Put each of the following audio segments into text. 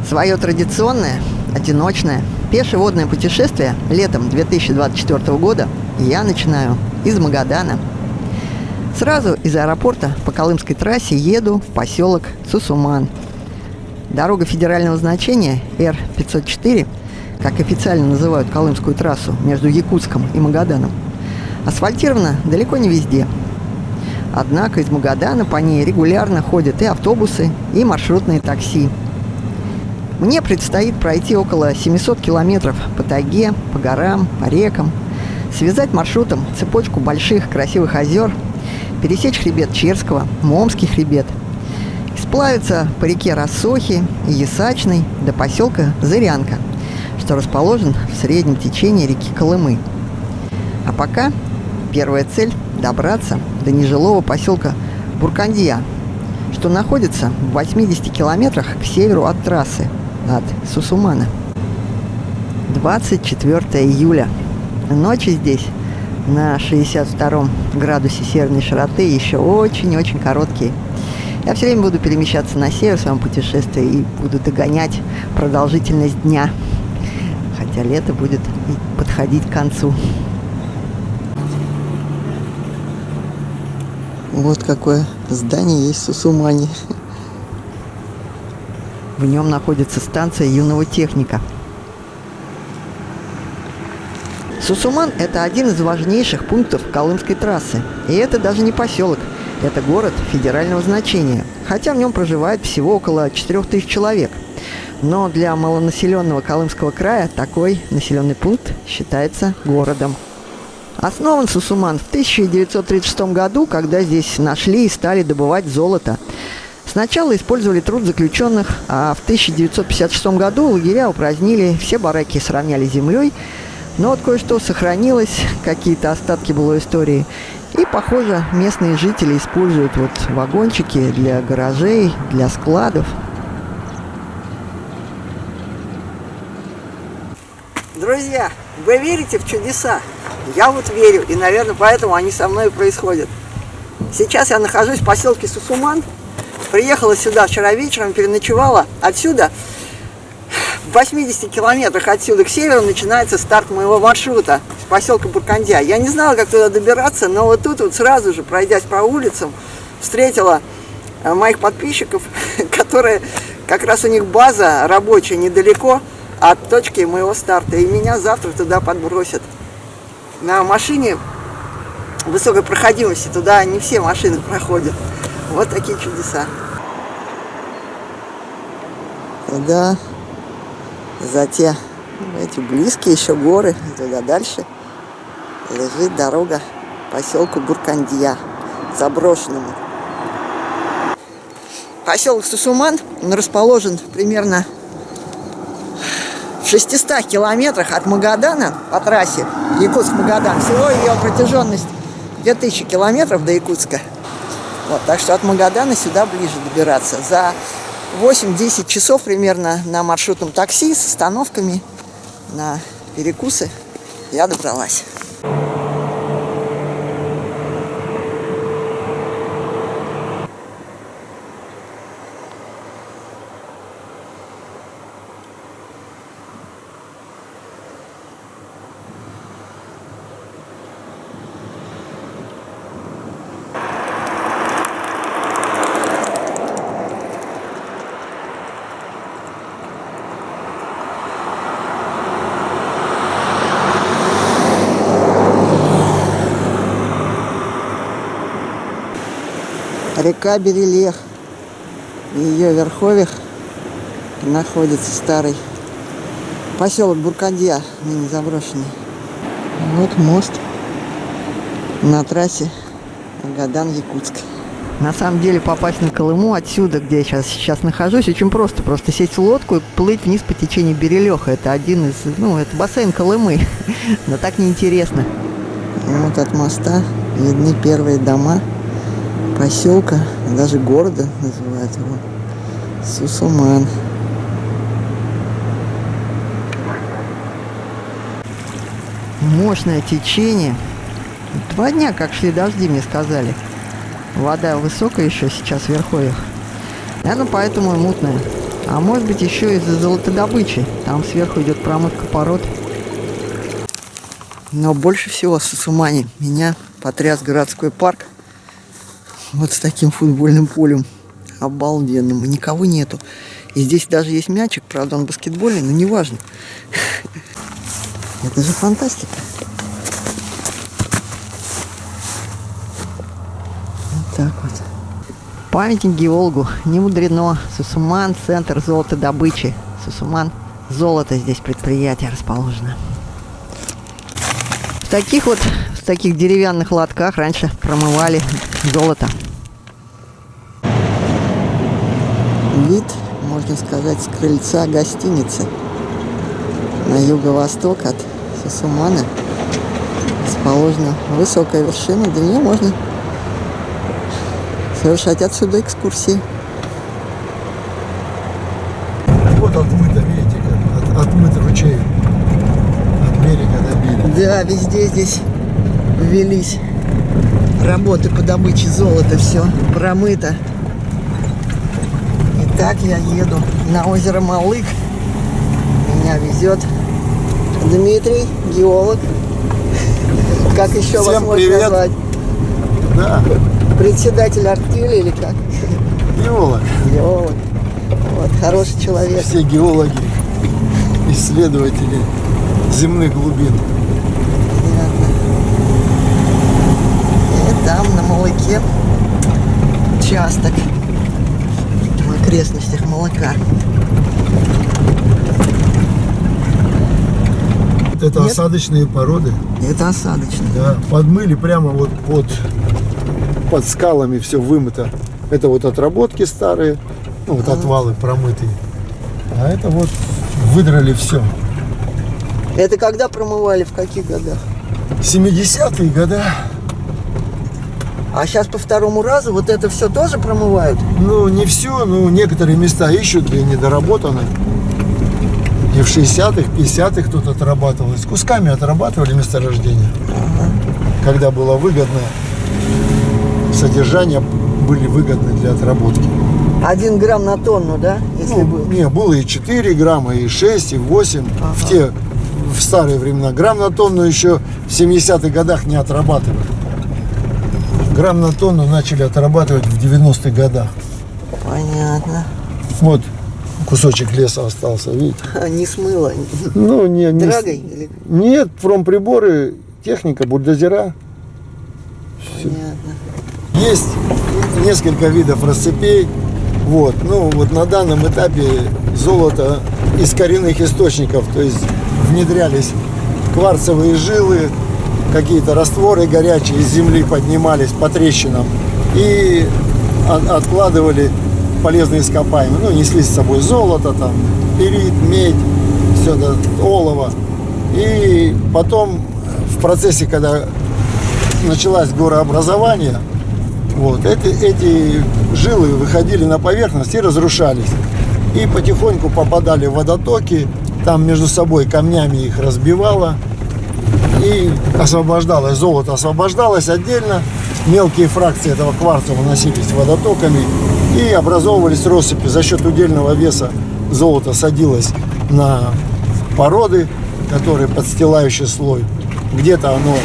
Свое традиционное, одиночное, пешеводное путешествие летом 2024 года я начинаю из Магадана. Сразу из аэропорта по Колымской трассе еду в поселок Сусуман. Дорога федерального значения Р-504, как официально называют Колымскую трассу между Якутском и Магаданом, асфальтирована далеко не везде. Однако из Магадана по ней регулярно ходят и автобусы, и маршрутные такси. Мне предстоит пройти около 700 километров по тайге, по горам, по рекам, связать маршрутом цепочку больших красивых озер, пересечь хребет Черского, Момский хребет, и сплавиться по реке Рассохи и Ясачной до поселка Зырянка, что расположен в среднем течении реки Колымы. А пока первая цель – добраться до нежилого поселка Буркандия, что находится в 80 километрах к северу от трассы, от Сусумана. 24 июля. Ночи здесь на 62 градусе северной широты еще очень-очень короткие. Я все время буду перемещаться на север в своем путешествии и буду догонять продолжительность дня, хотя лето будет подходить к концу. Вот какое здание есть в Сусумане. В нем находится станция юного техника. Сусуман – это один из важнейших пунктов Колымской трассы. И это даже не поселок, это город федерального значения, хотя в нем проживает всего около 4000 человек. Но для малонаселенного Колымского края такой населенный пункт считается городом. Основан Сусуман в 1936 году, когда здесь нашли и стали добывать золото. Сначала использовали труд заключенных, а в 1956 году лагеря упразднили, все бараки сравняли с землей, но вот кое-что сохранилось, какие-то остатки былой истории. И, похоже, местные жители используют вот вагончики для гаражей, для складов. Друзья, вы верите в чудеса? Я вот верю, и, наверное, поэтому они со мной и происходят. Сейчас я нахожусь в поселке Сусуман. Приехала сюда вчера вечером, переночевала. Отсюда, в 80 километрах отсюда к северу, начинается старт моего маршрута с поселка Буркандия. Я не знала, как туда добираться, но вот тут вот сразу же, пройдясь по улицам, встретила моих подписчиков, которые как раз у них база рабочая недалеко от точки моего старта. И меня завтра туда подбросят. На машине высокой проходимости, туда не все машины проходят. Вот такие чудеса. Туда, за те эти близкие еще горы, туда дальше лежит дорога к поселку Буркандия, заброшенному. Поселок Сусуман, он расположен примерно в 600 километрах от Магадана по трассе Якутск-Магадан. Всего ее протяженность 2000 километров до Якутска. Вот, так что от Магадана сюда ближе добираться. За 8-10 часов примерно на маршрутном такси с остановками на перекусы я добралась. Река Берелех. В ее верховьях находится старый поселок Буркандия, ныне заброшенный. Вот мост на трассе Магадан-Якутск. На самом деле попасть на Колыму отсюда, где я сейчас нахожусь, очень просто. Просто сесть в лодку и плыть вниз по течению Берелеха. Это один из, это бассейн Колымы. Но так неинтересно. Вот от моста видны первые дома поселка, даже города называют его Сусуман. Мощное течение. 2 дня как шли дожди, мне сказали. Вода высокая еще сейчас в верховьях. Наверное, поэтому и мутная. А может быть еще из-за золотодобычи. Там сверху идет промывка пород. Но больше всего в Сусумане меня потряс городской парк. Вот с таким футбольным полем. Обалденным. И никого нету. И здесь даже есть мячик. Правда, он баскетбольный, но неважно. Это же фантастика. Вот так вот. Памятник геологу. Не мудрено. Сусуман – центр золотодобычи. Сусуман – золото здесь предприятие расположено. В таких деревянных лотках раньше промывали золото. Вид, можно сказать, с крыльца гостиницы на юго-восток от Сусумана расположена высокая вершина. До нее можно совершать отсюда экскурсии. Вот отмыто, видите, как отмыт ручей от берега до берега. Да, везде здесь велись работы по добыче золота. Все промыто. Итак, я еду на озеро Малык. Меня везет Дмитрий, геолог. Как еще вас можно назвать? Да. Председатель артели или как? Геолог. Геолог. Вот, хороший человек. Все геологи, исследователи земных глубин. Понятно. И там на Малыке участок в окрестностях Малыка. Это Нет? осадочные породы. Это осадочный. Да. Подмыли прямо вот под скалами, все вымыто. Это вот отработки старые, ну вот отвалы промытые. А это вот выдрали все. Это когда промывали, в каких годах? 70-е годы. А сейчас по второму разу вот это все тоже промывают? Ну, не все, но некоторые места ищут, где недоработано. И в 60-х, 50-х тут отрабатывалось. Кусками отрабатывали месторождение. Когда было выгодно, содержания были выгодны для отработки. 1 грамм на тонну, да? Если был. Не, было и 4 грамма, и 6, и 8. В старые времена. Грамм на тонну еще в 70-х годах не отрабатывали. Грамм на тонну начали отрабатывать в 90-х годах. Понятно. Вот кусочек леса остался, видите? Не смыло. Ну, не, Драгой? Или... Нет, промприборы, техника, бульдозера. Понятно. Есть несколько видов расцепей. Вот. Ну, вот на данном этапе золото из коренных источников, то есть внедрялись кварцевые жилы, какие-то растворы горячие из земли поднимались по трещинам и откладывали полезные ископаемые. Ну, несли с собой золото, там, пирит, медь, все это, олово. И потом в процессе, когда началось горообразование, вот, эти жилы выходили на поверхность и разрушались. И потихоньку попадали в водотоки, там между собой камнями их разбивало. И освобождалось, золото освобождалось отдельно. Мелкие фракции этого кварца выносились водотоками и образовывались россыпи. За счет удельного веса золото садилось на породы, которые подстилающий слой. Где-то оно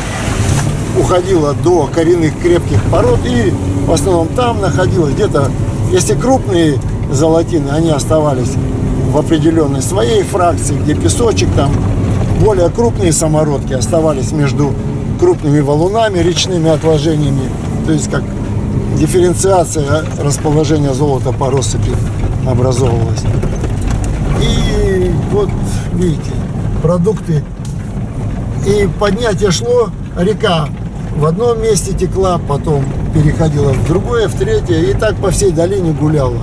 уходило до коренных крепких пород и в основном там находилось. Где-то, если крупные золотины, они оставались в определенной своей фракции, где песочек, там более крупные самородки оставались между крупными валунами, речными отложениями. То есть как дифференциация расположения золота по россыпи образовывалась. И вот видите, продукты. И поднятие шло, река в одном месте текла, потом переходила в другое, в третье, и так по всей долине гуляла.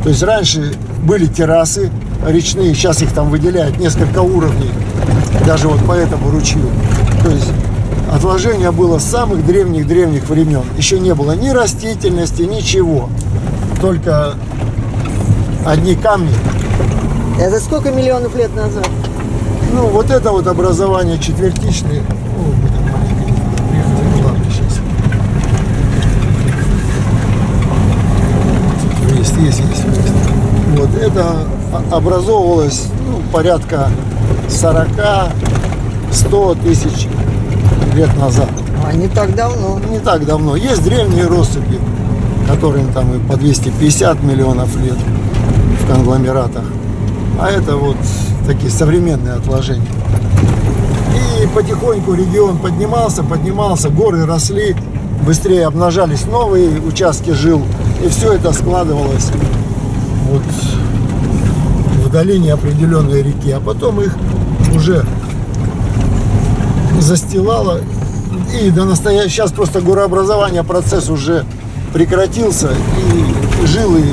То есть раньше были террасы речные, сейчас их там выделяют несколько уровней, даже вот по этому ручью. То есть отложение было с самых древних времен. Еще не было ни растительности, ничего, только одни камни. Это сколько миллионов лет назад? Ну, вот это вот образование четвертичное. О, мы там маленько приехали в кладбище сейчас. Есть. Вот это образовывалось порядка 40-100 тысяч лет назад. А не так давно. Не так давно. Есть древние россыпи, которым там и по 250 миллионов лет в конгломератах. А это вот такие современные отложения. И потихоньку регион поднимался, горы росли, быстрее обнажались новые участки жил. И все это складывалось вот в долине определенной реки. А потом их уже застилало. И до настоящего сейчас просто горообразование, процесс уже прекратился. И жилы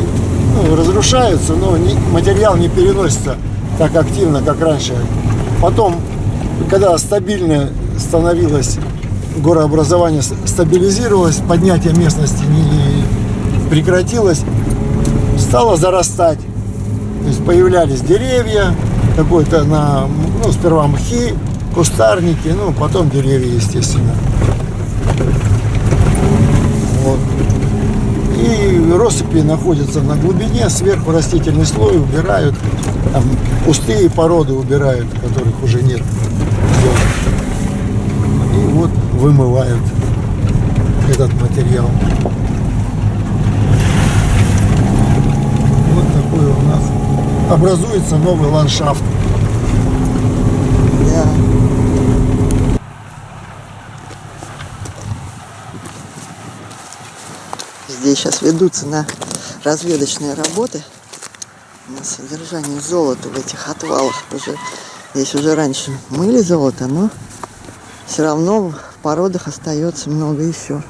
разрушаются, но материал не переносится так активно, как раньше. Потом, когда стабильно становилось горообразование, стабилизировалось, поднятие местности не прекратилось, стало зарастать. То есть появлялись деревья, какой-то сперва мхи, кустарники, потом деревья, естественно. Вот. И россыпи находятся на глубине, сверху растительный слой убирают, там пустые породы убирают, которых уже нет. И вот вымывают этот материал. Вот такой у нас образуется новый ландшафт. Да. Здесь сейчас ведутся разведочные работы на содержание золота в этих отвалах. Здесь уже раньше мыли золото, но все равно в породах остается много еще.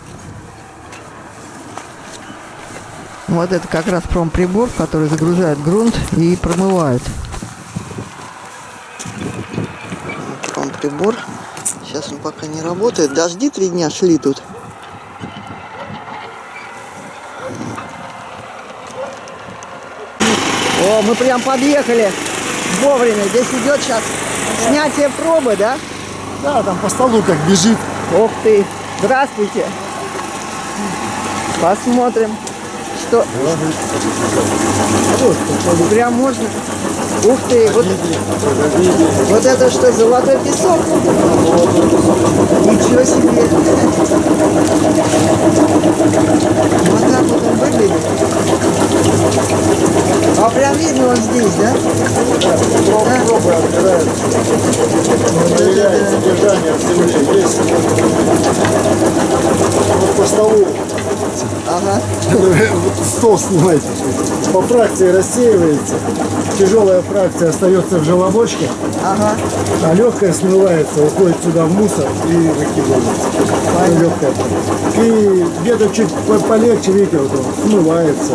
Вот это как раз промприбор, который загружает грунт и промывает. Промприбор. Сейчас он пока не работает. Дожди 3 дня шли тут. О, мы прям подъехали вовремя. Здесь идет сейчас снятие пробы, да? Да, там по столу как бежит. Ух ты! Здравствуйте! Посмотрим, что... Прям можно... Ух ты! Вот это что, золотой песок? Ничего себе! Вот так вот он выглядит. А прям видно он здесь, да? Пробы отбирают. Проверяет содержание в земле. Есть вот по столу. Ага. Вот стол снимайте. По фракции рассеивается. Тяжелая фракция остается в желобочке, Ага. а легкая смывается, уходит сюда в мусор и выкидывается. Легкая. И где-то чуть полегче, видите, вот он смывается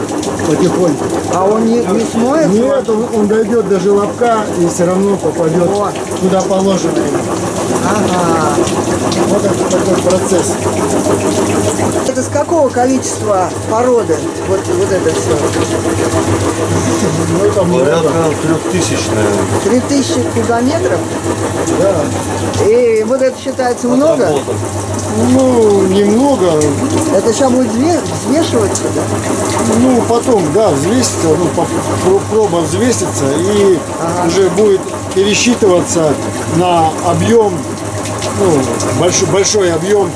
потихоньку. А он не смоется? Нет, он дойдет до желобка и все равно попадет куда положено ему. Ага. Вот это такой процесс. Это с какого количества породы? Вот это все. Ну, там Порядка 3000, наверное. 3000 кубометров? Да. И вот это считается много? Отработан. Ну, немного. Это сейчас будет взвешиваться, да? Ну, потом, да, взвесится, проба взвесится и уже будет пересчитываться на объем, большой объем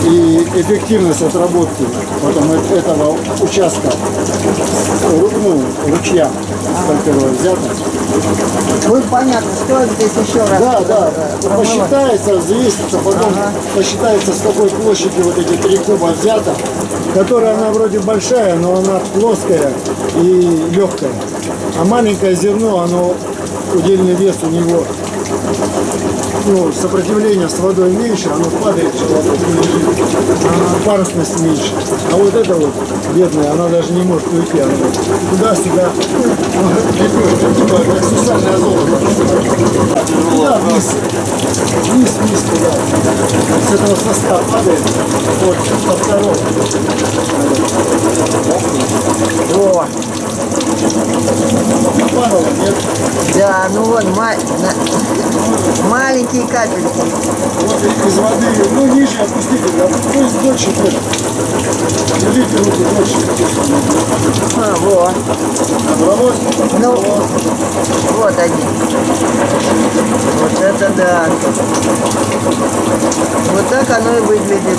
и эффективность отработки потом этого участка, ручья, с которого взято. Будет понятно, стоит здесь еще раз. Да, посчитается, взвесится, потом посчитается, с какой площади вот эти 3 куба взято, которая она вроде большая, но она плоская и легкая. А маленькое зерно, оно, удельный вес у него, сопротивление с водой меньше, оно падает, парусность меньше. А вот это вот, бедная, она даже не может уйти, она туда-сюда, как сусальное золото. Туда, вниз, туда. С этого соста падает, вот, со второго. О, Падало, нет? да, ну вот, маленькие капельки. Вот из воды, ниже опустите, да, пусть дольше будет. Держите руку больше. А, вот. Набралось? Ну, вот они. Вот это да. Вот так оно и выглядит.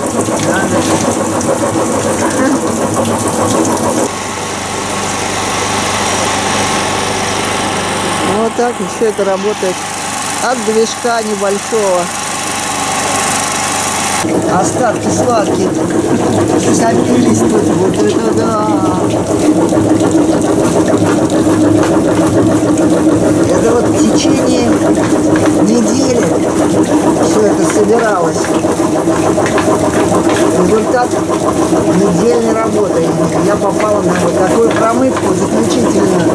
Вот так и все это работает от движка небольшого. Остатки сладкие скопились тут. Вот это да. Это вот в течение недели все это собиралось. Результат недельной работы. Я попала на вот такую промывку заключительную.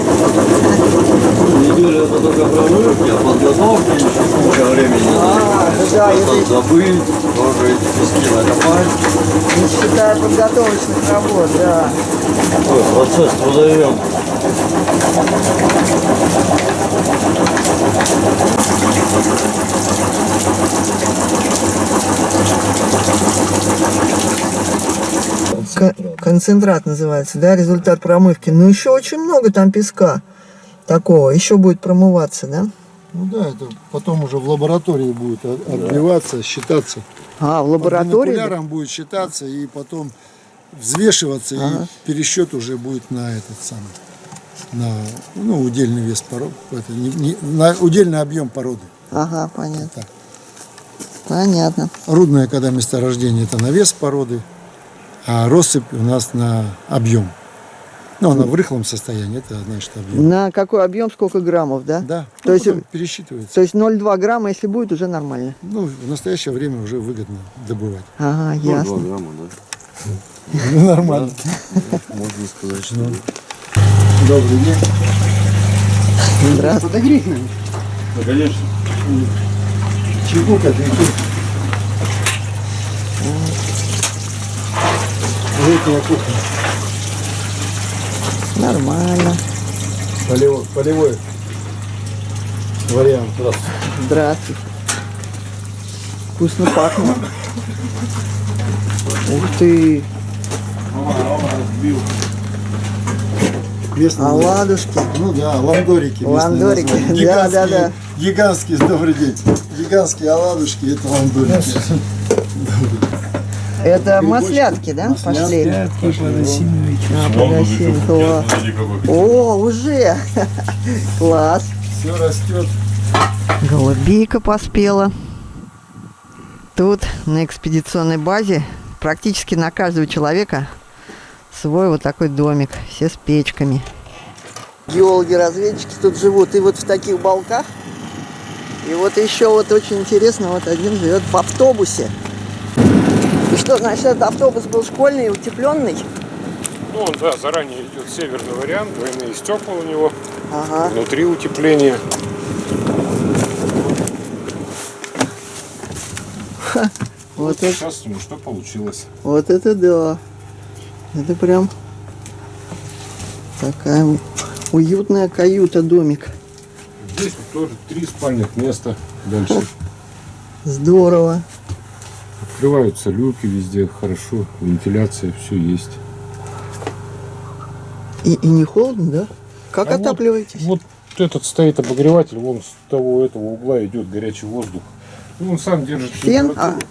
Неделя это только промывки, а подготовки еще сколько времени. Да, Просто забыть, тоже эти пески накопать. не считая подготовочных работ, да. Ой, процесс трудоемкий. Концентрат называется, да, результат промывки. Но еще очень много там песка такого. Еще будет промываться, да? Ну да, это потом уже в лаборатории будет отбиваться, считаться. А, в лаборатории? Бинокуляром будет считаться и потом взвешиваться, и пересчет уже будет на этот самый, на удельный вес породы, на удельный объем породы. Ага, понятно. Так. Понятно. Рудное, когда месторождение, это на вес породы, а россыпь у нас на объем. Ну, она в рыхлом состоянии, это значит объем. На какой объем, сколько граммов, да? Да, То есть, пересчитывается. то есть 0,2 грамма, если будет, уже нормально. Ну, в настоящее время уже выгодно добывать. Ага, 2 ясно. грамма, да? Ну, нормально. Можно сказать, что Добрый день. Здравствуйте. Подогреть надо. да, конечно. Чайку кофейку. Летняя кухня. Нормально. Полевой вариант. Здравствуйте. Вкусно пахнет. Ух ты. Местные, Оладушки. ну да, ландорики. местные Ландорики, названия. да, да, Гигантские- да. Гигантские, добрый день. Гигантские оладушки, это ландорики. Это маслятки, да, пошли? А, подосиновые. О, уже. Класс. Все растет. Голубика поспела. Тут на экспедиционной базе практически на каждого человека свой вот такой домик, все с печками. Геологи-разведчики тут живут и вот в таких балках. И вот еще вот очень интересно, вот один живет в автобусе. И что, значит, этот автобус был школьный, утепленный? Ну, он, да, заранее идет северный вариант, двойные стекла у него, Ага. внутри утепление. Вот это, Сейчас у него что получилось. вот это да. Это прям такая уютная каюта, домик. Здесь вот тоже 3 спальных места. Дальше Здорово. открываются люки везде, хорошо, вентиляция, все есть. И не холодно, да? Как А отапливаетесь? Вот этот стоит обогреватель, вон с того этого угла идет горячий воздух. И он сам держит Фен? температуру.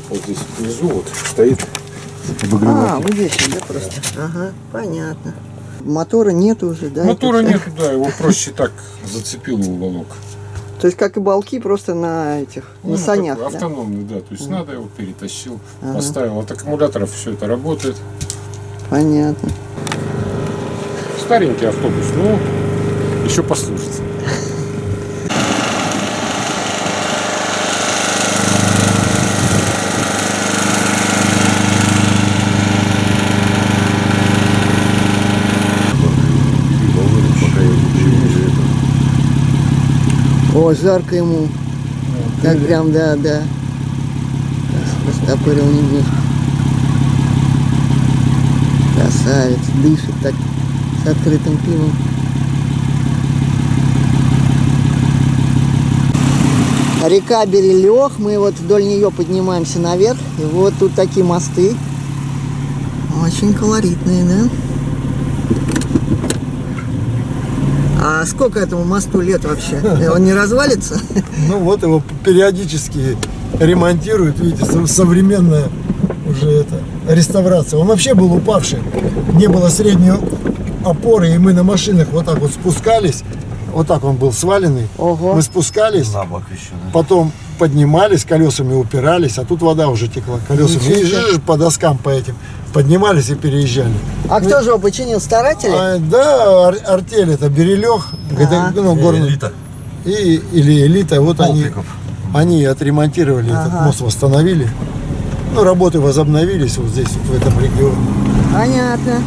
Вот здесь внизу вот стоит обогреватель. Вот здесь, да, просто. Ага, понятно. Мотора нет уже, да? Мотора это нет, да, его проще так зацепил и уволок. всё? То есть как и балки, просто на этих, на Ну, санях, такой да? автономный, да. То есть надо его перетащил, Ага. поставил. От аккумуляторов все это работает. Понятно. Старенький автобус, но еще послужит. О, жарко ему. Так прям, да, да. Растопырил немножко. Красавец, дышит так с открытым пивом. Река Берилёх. Мы вот вдоль нее поднимаемся наверх. И вот тут такие мосты. Очень колоритные, да? А сколько этому мосту лет вообще? Он не развалится? Ну вот его периодически ремонтируют, видите, современная уже это реставрация. Он вообще был упавший, не было средней опоры, и мы на машинах вот так вот спускались, вот так он был сваленный. Ого. Мы спускались, На бок еще, да. потом поднимались, колесами упирались, а тут вода уже текла колесами. Ничего И себе. жиж по доскам по этим поднимались и переезжали. А кто же его починил? Старатели? Да, артель это Берилёх, Ага. ну, горный. Элита. Или элита, вот Полпиков. они отремонтировали этот Ага. мост, восстановили. Ну, работы возобновились вот здесь, вот в этом регионе. Понятно.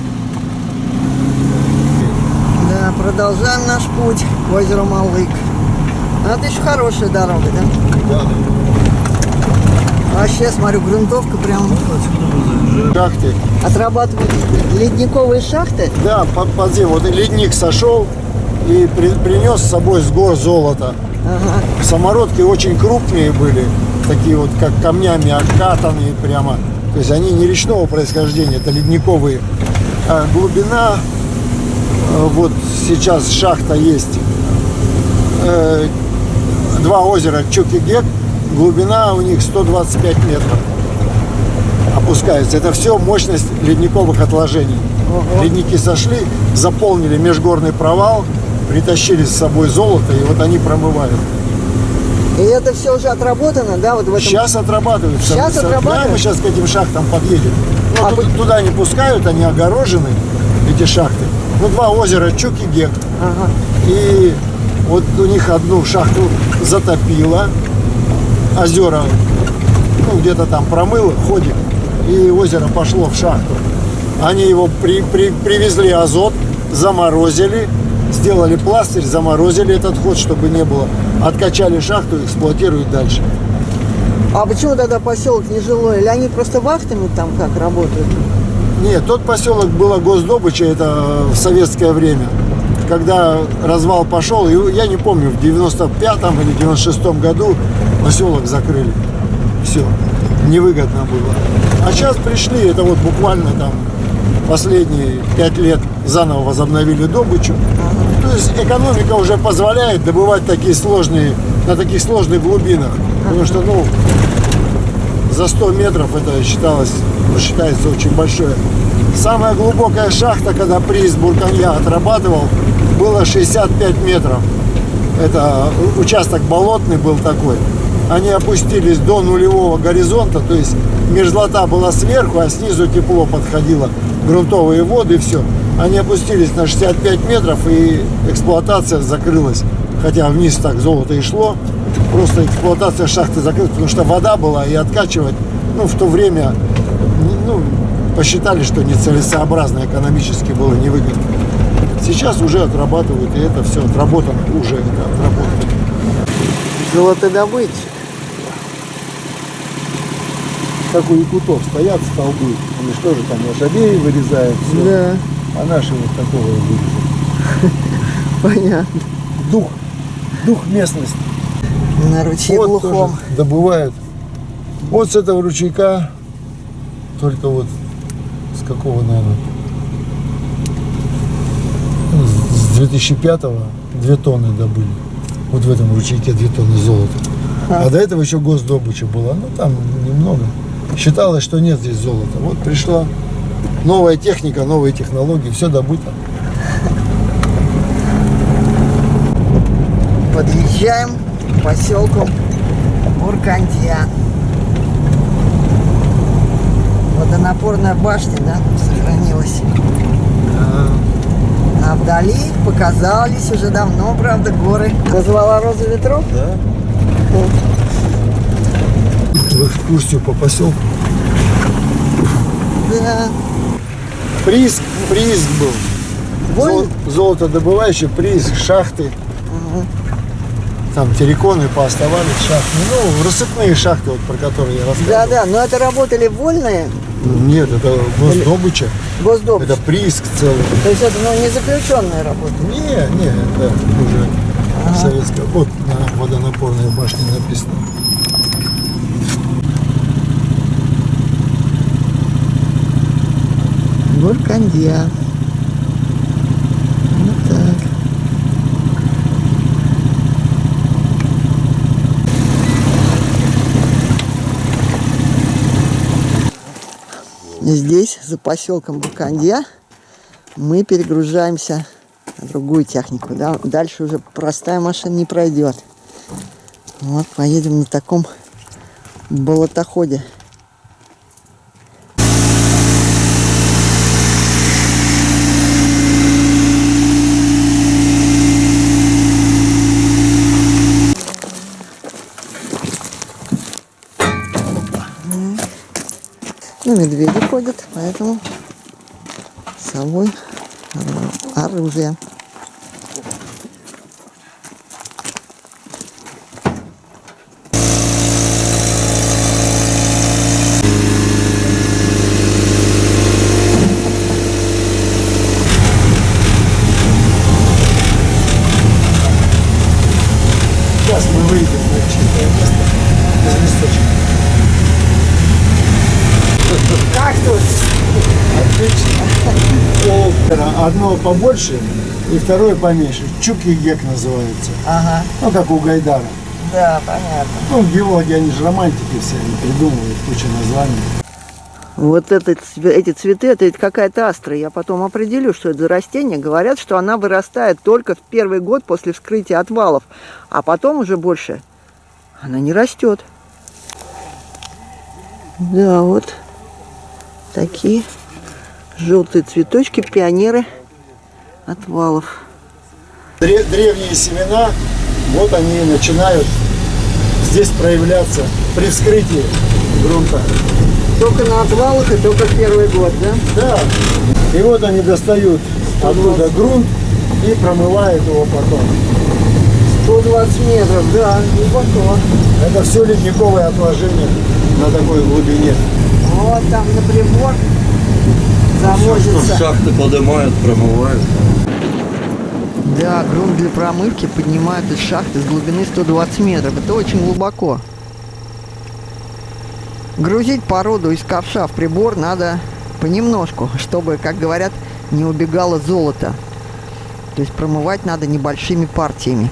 Да, продолжаем наш путь к озеру Малык. А это еще хорошая дорога, да? Да. Вообще, смотрю, грунтовка прям Шахты. отрабатывают ледниковые шахты. Да, под землю. Вот ледник сошел и принес с собой с гор золото. Ага. Самородки очень крупные были, такие вот как камнями окатанные прямо. То есть они не речного происхождения, это ледниковые. А глубина, вот сейчас шахта есть, два озера Чук и Гек, глубина у них 125 метров опускается. Это все мощность ледниковых отложений. Ого. Ледники сошли, заполнили межгорный провал, притащили с собой золото, и вот они промывают. И это все уже отработано, да, вот в этом? Сейчас отрабатывают. Сейчас отрабатывают? Да, мы сейчас к этим шахтам подъедем. Ну, А туда не пускают, они огорожены, эти шахты. Ну, два озера Чук и Гек. Ага. И вот у них одну шахту затопило, озера, ну, где-то там промыло, ходит, и озеро пошло в шахту. Они его привезли азот, заморозили, сделали пластырь, заморозили этот ход, чтобы не было. Откачали шахту, эксплуатируют дальше. А почему тогда поселок нежилой? Или они просто вахтами там как работают? Нет, тот поселок была госдобыча, это в советское время. Когда развал пошел, и я не помню, в 95-м или 96-м году поселок закрыли. Все, невыгодно было. А сейчас пришли, это вот буквально там последние 5 лет заново возобновили добычу. То есть экономика уже позволяет добывать такие сложные, на таких сложных глубинах. Потому что, ну, за 100 метров это считается очень большое. Самая глубокая шахта, когда приз Бурканья отрабатывал, было 65 метров. Это участок болотный был такой. Они опустились до нулевого горизонта, то есть мерзлота была сверху, а снизу тепло подходило, грунтовые воды и все. Они опустились на 65 метров, и эксплуатация закрылась. Хотя вниз так золото и шло, просто эксплуатация шахты закрылась, потому что вода была, и откачивать, ну, в то время, ну, посчитали, что нецелесообразно, экономически было невыгодно. Сейчас уже отрабатывают, и это все отработано, уже это отработано. Золотодобыть. Как у якутов стоят столбы, они что же там лошадей вырезают, все. Да, А наши вот такого вырезали. понятно. Дух местности. На ручье Вот глухом. тоже добывают. Вот с этого ручейка, только вот с какого, наверное, с 2005-го 2 тонны добыли. Вот в этом ручейке 2 тонны золота. А до этого еще госдобыча была, ну там немного. Считалось, что нет здесь золота. Вот пришла новая техника, новые технологии, все добыто. Подъезжаем к поселку Буркандия. Водонапорная башня, да, сохранилась. А вдали показались уже давно, правда, горы. Позвала роза ветров? Да. В экскурсию по поселку. Да. Прииск был. Вольно? Золотодобывающий прииск, шахты. Там терриконы пооставались, шахты. Ну, рассыпные шахты, вот, про которые я рассказывал. Да, но это работали вольные Нет, это госдобыча. госдобычи. Это прииск целый. То есть это, ну, не заключенные работы. Не, это уже советская. Вот на водонапорной башни написано. Буркандия. Вот так. Здесь, за поселком Буркандия, мы перегружаемся на другую технику. Да? Дальше уже простая машина не пройдет. Вот поедем на таком болотоходе. Ну, медведи ходят, поэтому с собой оружие. Сейчас мы выйдем на чистое место без листочек. Как тут? Отлично. Одно побольше и второе поменьше. Чук-и-гек называется. Ага, Ну, как у Гайдара. да, понятно. Ну, геологи, они же романтики все, они придумывают кучу названий. Вот эти цветы, это ведь какая-то астра. Я потом определю, что это за растение. Говорят, что она вырастает только в первый год после вскрытия отвалов, а потом уже больше она не растет. Да, вот такие желтые цветочки, пионеры отвалов. Древние семена, вот они начинают здесь проявляться при вскрытии грунта. Только на отвалах и только в первый год, да? Да. И вот они достают оттуда грунт и промывают его потом. 120 метров, да, глубоко. Это все ледниковое отложение на такой глубине. Вот там на прибор завозится. Шахты поднимают, промывают. Да, грунт для промывки поднимают из шахты с глубины 120 метров. Это очень глубоко. Грузить породу из ковша в прибор надо понемножку, чтобы, как говорят, не убегало золото. То есть промывать надо небольшими партиями.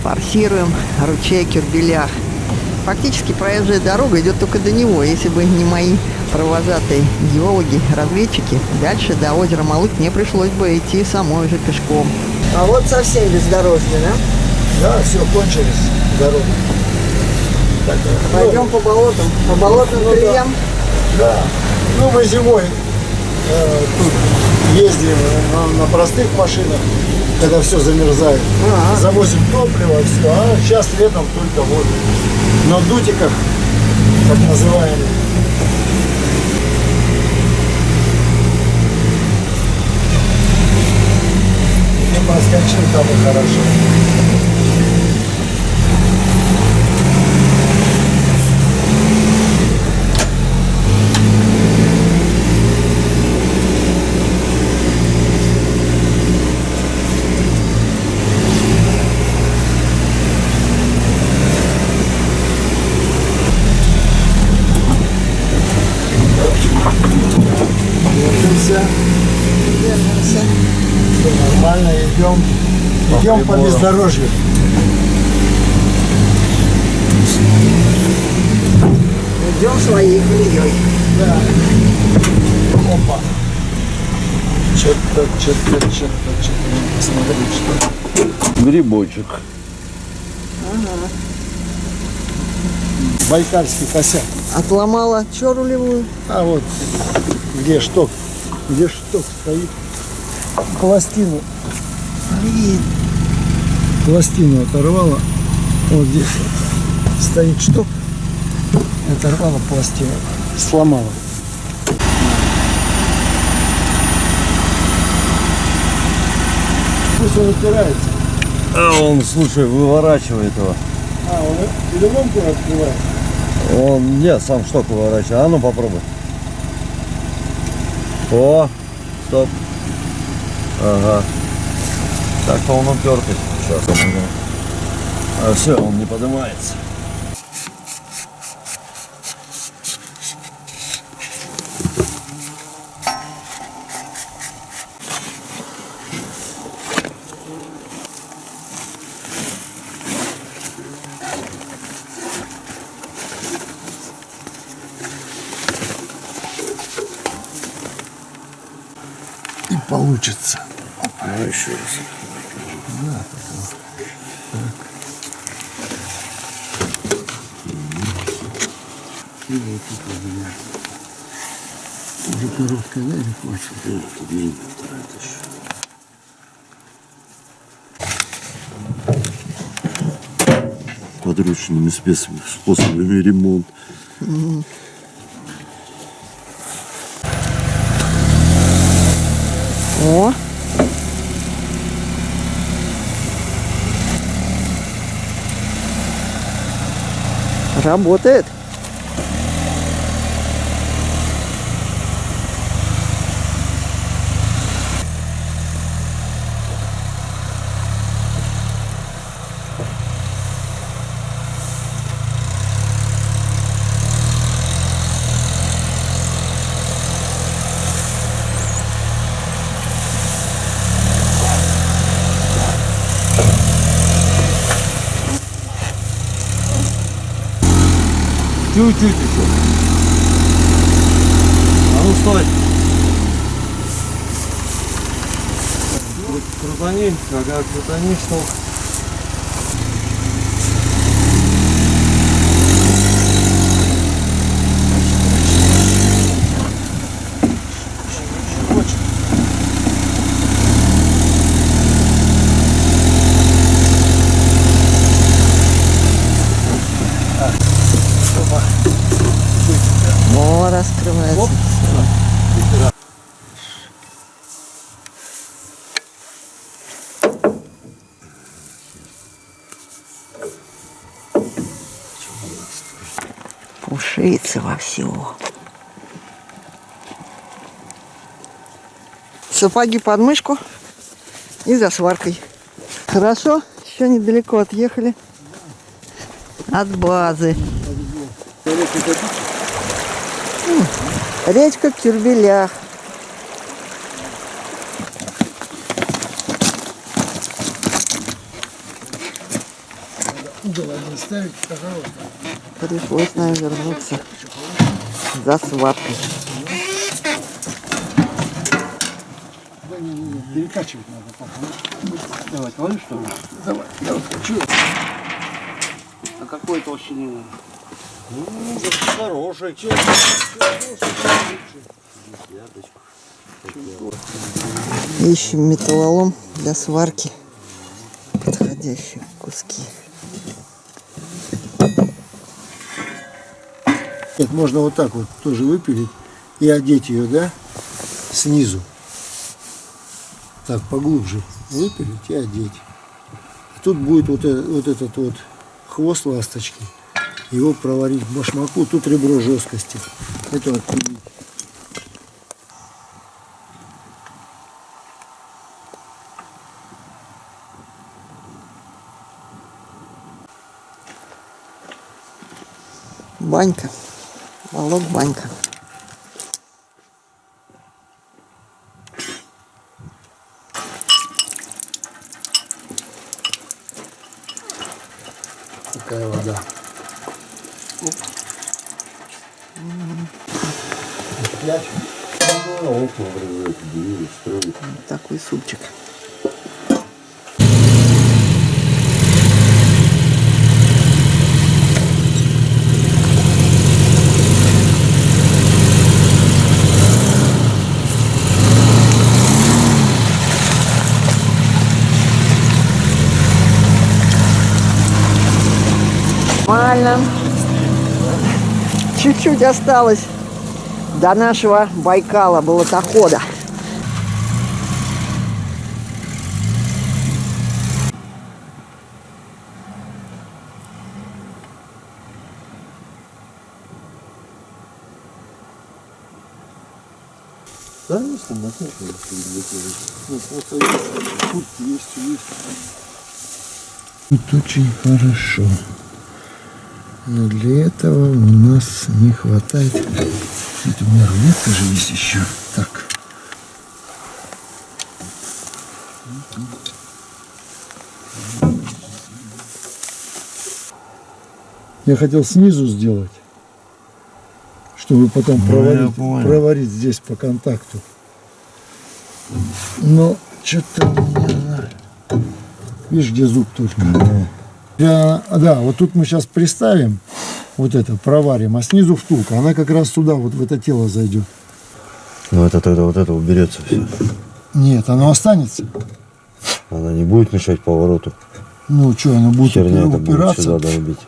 Форсируем ручей Кюрбелях. Фактически проезжая дорога идет только до него. Если бы не мои провожатые геологи, разведчики, дальше до озера Малык мне пришлось бы идти самой уже пешком. А вот совсем бездорожье, да? Да, все, кончились дороги. Так, Пойдем по болотным колеям. Да. Ну, мы зимой тут ездим на простых машинах, когда все замерзает. Ага. Завозим топливо, все. А сейчас летом только вот на дутиках, так называемых. И проскочил там и хорошо. Держимся. Все нормально, идем по бездорожью. Идем своей колеей. Да. Опа. Что-то, посмотри, что. Грибочек. Ага. Байкальский косяк. Отломала что рулевую? А вот где шток стоит. Пластину. Блин. Пластину оторвала. Вот здесь вот стоит шток. Оторвала пластину. Сломала. Пусть он упирается. А он, слушай, выворачивает его. А, он переломку открывает? Он, нет, сам шток выворачивает. А ну попробуй. О, стоп. Ага. Так-то он упертый. Сейчас он. А все, он не поднимается. И получится. Ну еще раз. Уже короткая, да, или хватит? Это длинная вторая тащу. Подручными способами ремонт. О! Работает. Чуть-чуть еще. А ну стой. Крутани, ага, крутани шток. О, раскрывается. Пушится вовсю. Сапоги под мышку и за сваркой. Хорошо, еще недалеко отъехали от базы. Речка в Тюрбелях. Пришлось, наверное, вернуться за сваркой. Перекачивать надо так. Давай, клади что ли? Давай, я вот хочу. А какой толщины? Хороший. Ищем металлолом для сварки. Подходящие куски. Нет, можно вот так вот тоже выпилить и одеть ее, да, снизу. Так, поглубже выпилить и одеть. И тут будет вот этот вот хвост ласточки. Его проварить в башмаку. Тут ребро жесткости. Это отпилить. Банька. Волок банька. Такая вода. Окна врезают, двери строят. Такой супчик. Нормально. Чуть-чуть осталось до нашего Байкала, болотохода. Конечно, мотор ну, просто есть, куртки есть. Тут очень хорошо. Но для этого у нас не хватает. Это у меня рулетка же есть еще. Так. Я хотел снизу сделать, чтобы потом проварить здесь по контакту. Но что-то у меня... Видишь, где зуб только. Да, вот тут мы сейчас приставим, вот это, проварим, а снизу втулка. Она как раз сюда, вот в это тело зайдет. Ну это тогда вот это уберется все. Нет, оно останется. Она не будет мешать повороту. Ну что, оно будет Херня это будет упираться. сюда долбить.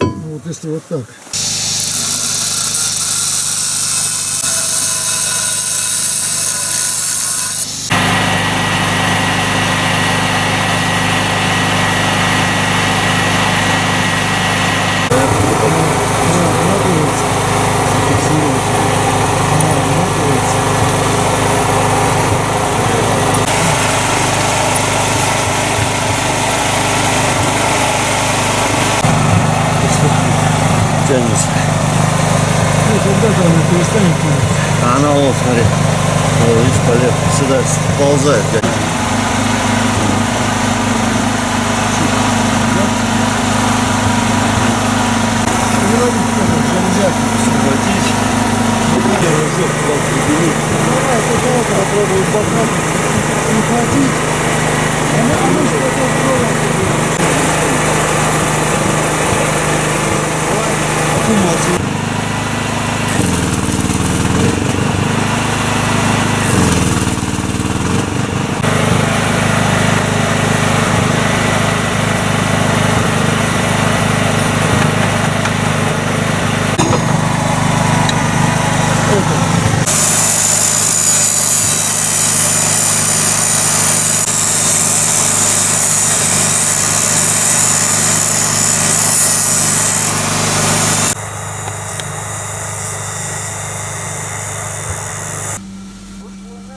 Ну, вот если вот так. Тянется. Ну, когда-то она перестанет тянуть. А она вот, смотри. Вот, видишь, полет сюда ползает.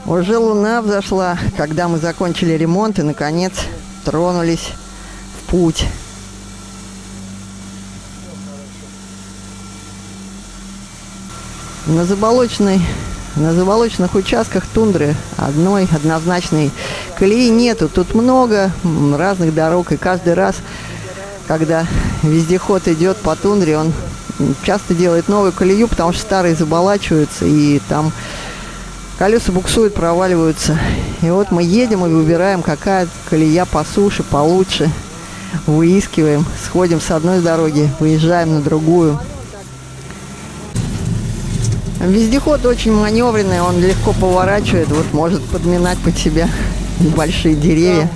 Уже луна взошла, когда мы закончили ремонт и, наконец, тронулись в путь. На заболоченных участках тундры одной однозначной колеи нету. Тут много разных дорог, и каждый раз, когда вездеход идет по тундре, он часто делает новую колею, потому что старые заболачиваются, и там колеса буксуют, проваливаются. И вот мы едем и выбираем, какая колея по суше получше. Выискиваем, сходим с одной дороги, выезжаем на другую. Вездеход очень маневренный, он легко поворачивает, вот может подминать под себя небольшие деревья.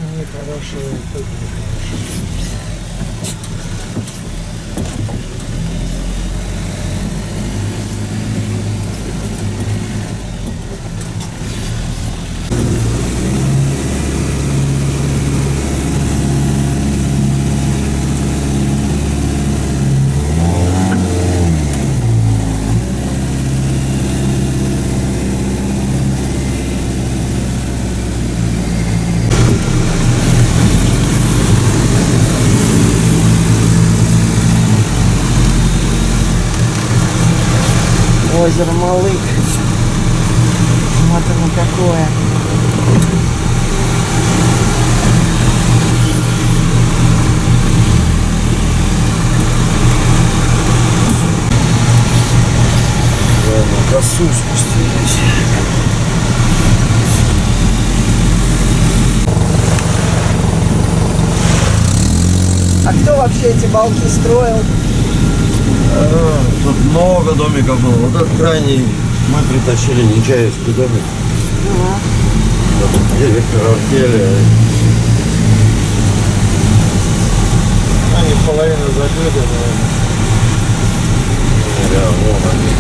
Озеро Малык. Вот оно какое. Да, на косу спустились. А кто вообще эти балки строил? Тут много домиков было. Вот этот крайний мы притащили Нечаевский домик. Директор артели. Они половину закрыты, наверное. Да, вон они.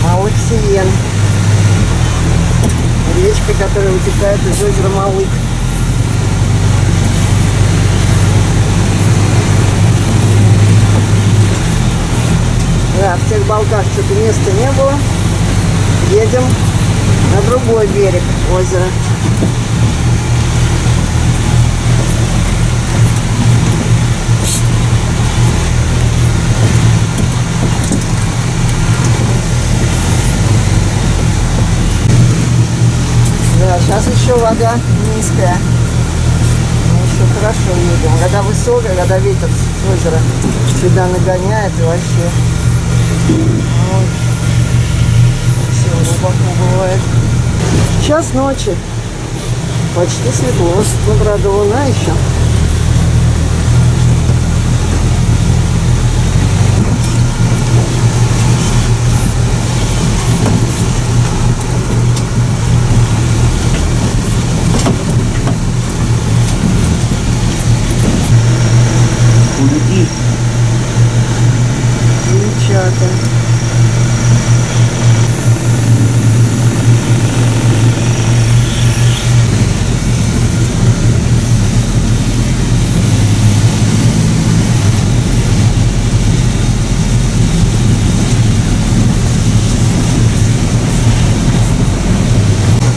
Малык Сиен. Речка, которая вытекает из озера Малык. Да, в тех балках что-то места не было. Едем на другой берег озера. Да, сейчас еще вода низкая. Мы еще хорошо едем. Когда высокая, когда ветер с озера сюда нагоняет, и вообще все глубоко бывает. Час ночи. Почти светло. Ну, правда, луна еще. Девчата.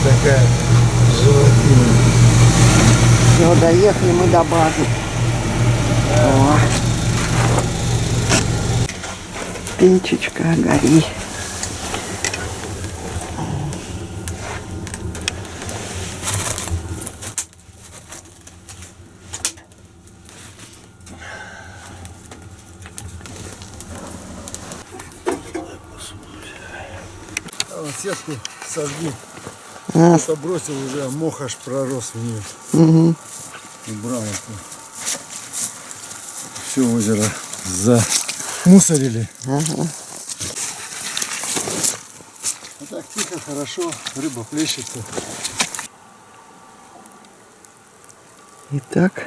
Такая животина. Все, доехали мы до базы. О. Печечка, гори. А вот сетку сожгу. А, Кто бросил уже, а мох аж пророс в нее. угу. Убрал это. Все озеро замусорили. Ага. А так тихо, хорошо, рыба плещется. Итак,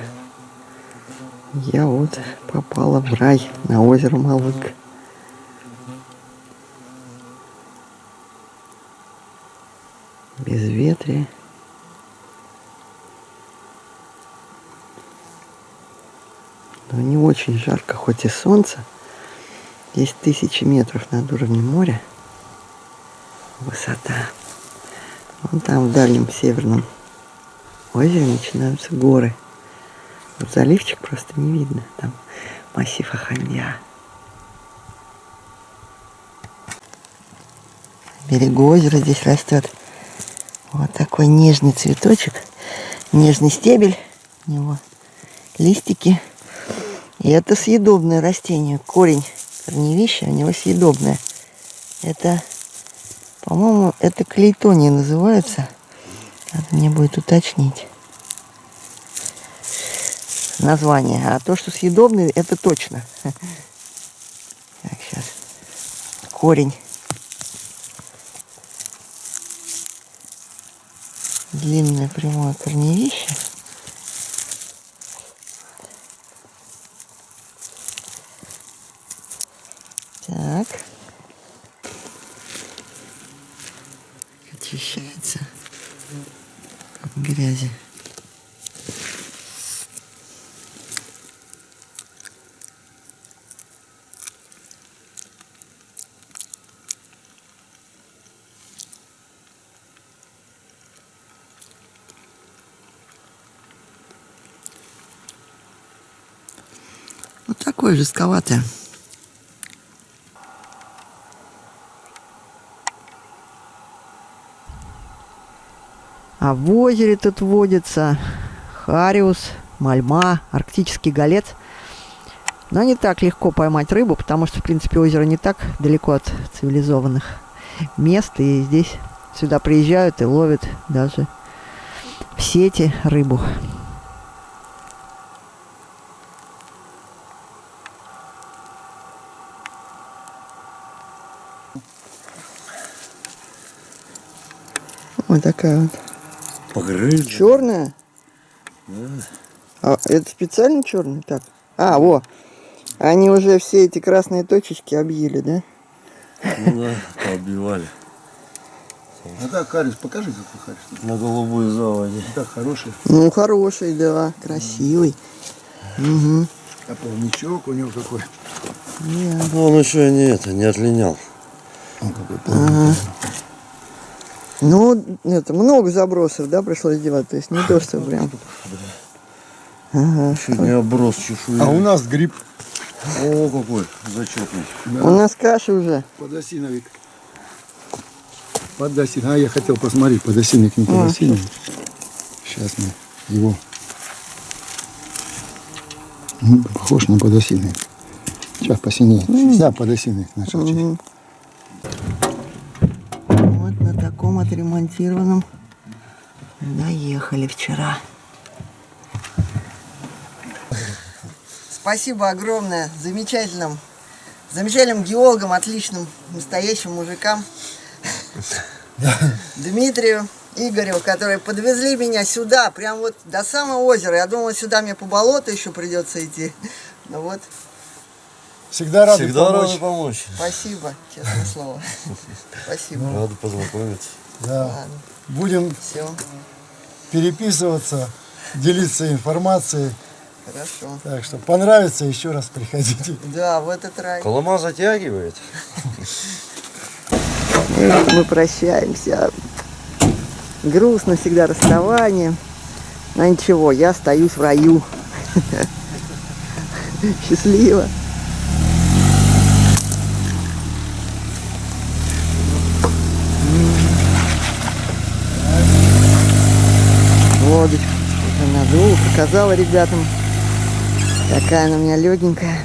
я вот попала в рай на озеро Малык. Безветрие. Но не очень жарко, хоть и солнце. Есть 1000 метров над уровнем моря. Высота. Вон там в дальнем северном озере начинаются горы. Вот заливчик просто не видно. Там массив Аханья. На берегу озера здесь растет вот такой нежный цветочек. Нежный стебель. У него листики. И это съедобное растение. Корень корневища у него съедобное. Это, по-моему, это клейтония называется. Надо мне будет уточнить название. А то, что съедобный, это точно. Так, сейчас. Корень. Длинное прямое корневище. Так. Очищается от грязи. Вот такое жестковатое. А в озере тут водится хариус, мальма, арктический голец. Но не так легко поймать рыбу, потому что, в принципе, озеро не так далеко от цивилизованных мест. И здесь сюда приезжают и ловят даже в сети рыбу. Вот такая вот. Погрыз. Черная? Да. А это специально черный? Так. А, во. Они уже все эти красные точечки объели, да? Ну да, пооббивали. А так, Харис, покажи, какой Харис. На голубой заводе. Так, хороший. Ну, хороший, да. Красивый. Угу. А плавничок у него какой. Ну, он еще не отлинял. Ну, это много забросов, да, пришлось делать. То есть не то, что прям. Ага. Чуть не оброс чешуей. А у нас гриб О, какой зачетный. У нас каша уже. подосиновик. А я хотел посмотреть, подосиновик, не подосиновик. Сейчас мы его... Ну, похож на подосиновик. Сейчас посинее. Да, подосиновик начал честь. Вот на таком отремонтированном доехали вчера. Спасибо огромное замечательным геологам, отличным, настоящим мужикам. Дмитрию, Игорю, которые подвезли меня сюда, прям вот до самого озера. Я думал, сюда мне по болоту еще придется идти. Ну вот, Всегда рады Всегда помочь. рады помочь. спасибо, честное слово. Спасибо. Рады познакомиться. Да. Ладно, Будем все, переписываться, делиться информацией. хорошо. Так что понравится, еще раз приходите. Да, в этот рай. Колыма затягивает. Мы прощаемся. Грустно всегда расставание. Но ничего, я остаюсь в раю. Счастливо. Лодочку уже надула, показала ребятам, какая она у меня легенькая.